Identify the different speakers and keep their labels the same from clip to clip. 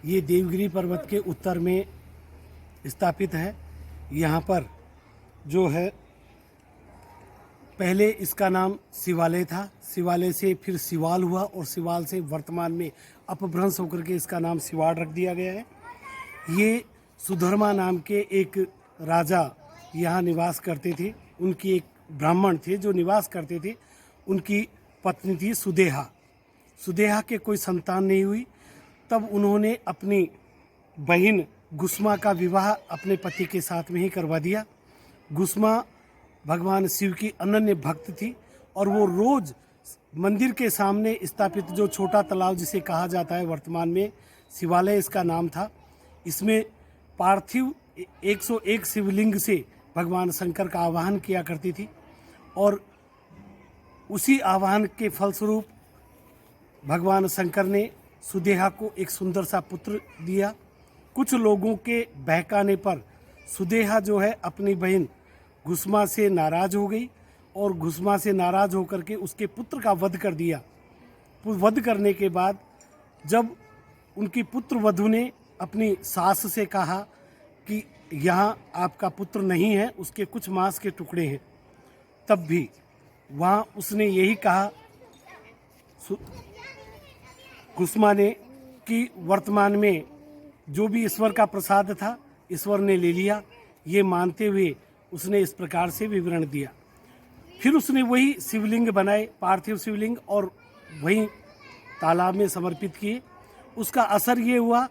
Speaker 1: ये देवगिरी पर्वत के उत्तर में स्थापित है। यहाँ पर जो है पहले इसका नाम शिवालय था, शिवालय से फिर शिवाल हुआ और शिवाल से वर्तमान में अपभ्रंश होकर के इसका नाम शिवाड़ रख दिया गया है। ये सुधर्मा नाम के एक राजा यहाँ निवास करते थे। उनकी एक ब्राह्मण थे जो निवास करते थे, उनकी पत्नी थी सुदेहा। सुदेहा के कोई संतान नहीं हुई, तब उन्होंने अपनी बहन गुस्मा का विवाह अपने पति के साथ में ही करवा दिया। गुस्मा भगवान शिव की अनन्य भक्त थी और वो रोज मंदिर के सामने स्थापित जो छोटा तालाब जिसे कहा जाता है वर्तमान में शिवालय इसका नाम था, इसमें पार्थिव 101 शिवलिंग से भगवान शंकर का आवाहन किया करती थी और उसी आवाहन के फलस्वरूप भगवान शंकर ने सुदेहा को एक सुंदर सा पुत्र दिया। कुछ लोगों के बहकाने पर सुदेहा जो है अपनी बहन गुस्मा से नाराज हो गई और गुस्मा से नाराज होकर के उसके पुत्र का वध कर दिया। वध करने के बाद जब उनकी पुत्र वधू ने अपनी सास से कहा कि यहाँ आपका पुत्र नहीं है, उसके कुछ मांस के टुकड़े हैं, तब भी वहाँ उसने यही कहा गुस्मा ने कि वर्तमान में जो भी ईश्वर का प्रसाद था ईश्वर ने ले लिया। ये मानते हुए उसने इस प्रकार से विवरण दिया। फिर उसने वही शिवलिंग बनाए, पार्थिव शिवलिंग, और वही तालाब में समर्पित किए। उसका असर ये हुआ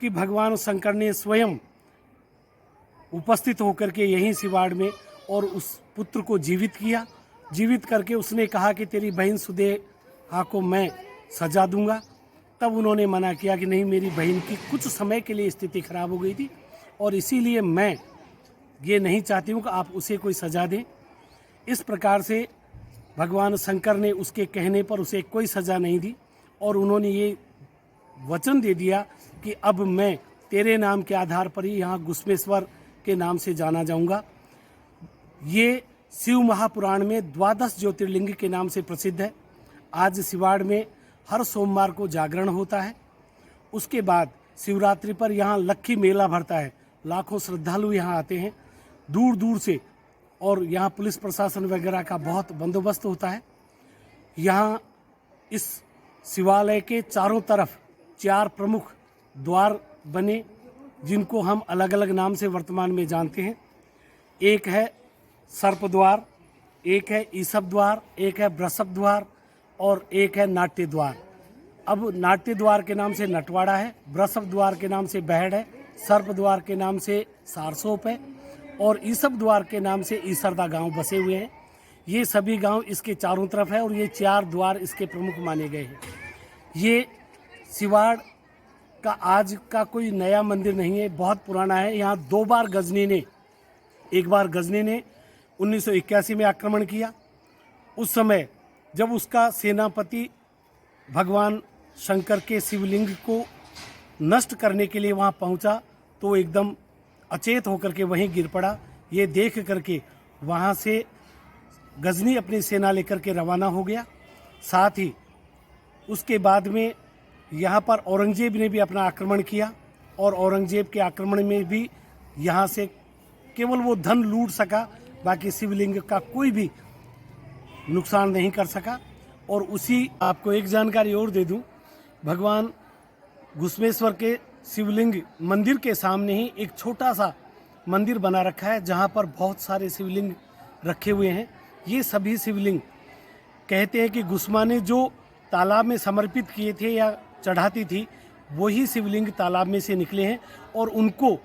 Speaker 1: कि भगवान शंकर ने स्वयं उपस्थित होकर के यहीं शिवाड़ में और उस पुत्र को जीवित किया। जीवित करके उसने कहा कि तेरी बहन सुदेहा को मैं सजा दूंगा। तब उन्होंने मना किया कि नहीं, मेरी बहन की कुछ समय के लिए स्थिति खराब हो गई थी और इसीलिए मैं ये नहीं चाहती हूँ कि आप उसे कोई सजा दें। इस प्रकार से भगवान शंकर ने उसके कहने पर उसे कोई सजा नहीं दी और उन्होंने ये वचन दे दिया कि अब मैं तेरे नाम के आधार पर ही यहाँ गुस्मेश्वर के नाम से जाना जाऊँगा। ये शिव महापुराण में 12 ज्योतिर्लिंग के नाम से प्रसिद्ध है। आज शिवाड़ में हर सोमवार को जागरण होता है। उसके बाद शिवरात्रि पर यहाँ लक्खी मेला भरता है। लाखों श्रद्धालु यहाँ आते हैं दूर दूर से और यहाँ पुलिस प्रशासन वगैरह का बहुत बंदोबस्त होता है। यहाँ इस शिवालय के चारों तरफ 4 प्रमुख द्वार बने जिनको हम अलग अलग नाम से वर्तमान में जानते हैं। एक है सर्प द्वार, एक है ईसप द्वार, एक है वृषभ द्वार और एक है नाट्य द्वार। अब नाट्य द्वार के नाम से नटवाड़ा है, वृषभ द्वार के नाम से बहड़ है, सर्प द्वार के नाम से सारसोप है और ईसप द्वार के नाम से ईसरदा गांव बसे हुए हैं। ये सभी गांव इसके चारों तरफ है और ये 4 द्वार इसके प्रमुख माने गए हैं। ये शिवाड़ का आज का कोई नया मंदिर नहीं है, बहुत पुराना है। यहाँ 2 बार गजनी ने, एक बार गजनी ने 1981 में आक्रमण किया। उस समय जब उसका सेनापति भगवान शंकर के शिवलिंग को नष्ट करने के लिए वहाँ पहुँचा तो एकदम अचेत होकर के वहीं गिर पड़ा। ये देख करके वहाँ से गजनी अपनी सेना लेकर के रवाना हो गया। साथ ही उसके बाद में यहाँ पर औरंगजेब ने भी अपना आक्रमण किया और औरंगजेब के आक्रमण में भी यहाँ से केवल वो धन लूट सका, बाकी शिवलिंग का कोई भी नुकसान नहीं कर सका। और उसी आपको एक जानकारी और दे दूं, भगवान गुस्मेश्वर के शिवलिंग मंदिर के सामने ही एक छोटा सा मंदिर बना रखा है जहां पर बहुत सारे शिवलिंग रखे हुए हैं। ये सभी शिवलिंग कहते हैं कि गुस्मा ने जो तालाब में समर्पित किए थे या चढ़ाती थी वही शिवलिंग तालाब में से निकले हैं और उनको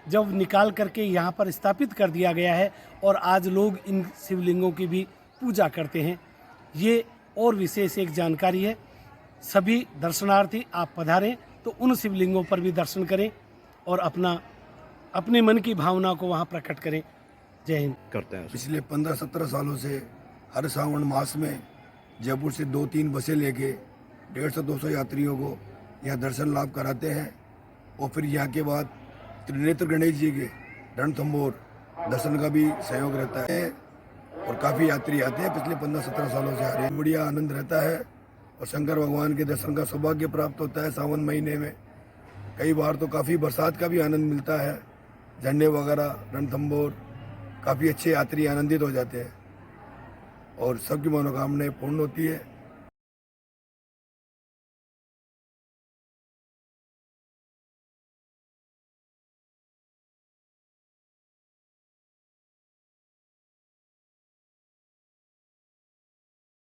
Speaker 1: जब निकाल करके यहाँ पर स्थापित कर दिया गया है और आज लोग इन शिवलिंगों की भी पूजा करते हैं। ये और विशेष एक जानकारी है। सभी दर्शनार्थी आप पधारें तो उन शिवलिंगों पर भी दर्शन करें और अपने मन की भावना को वहाँ प्रकट करें। जय हिंद।
Speaker 2: करते हैं।
Speaker 3: पिछले 15-17 सालों से हर सावन मास में जयपुर से 2-3 बसें लेके 150-200 यात्रियों को यहाँ दर्शन लाभ कराते हैं और फिर यहाँ के बाद त्रिनेत्र गणेश जी के रणथंबोर दर्शन का भी सहयोग रहता है और काफ़ी यात्री आते हैं। पिछले 15-17 सालों से आ रहे हैं। बढ़िया आनंद रहता है और शंकर भगवान के दर्शन का सौभाग्य प्राप्त होता है सावन महीने में। कई बार तो काफ़ी बरसात का भी आनंद मिलता है, झंडे वगैरह, रणथंभौर, काफ़ी अच्छे यात्री आनंदित हो जाते हैं और सबकी मनोकामनाएं पूर्ण होती है।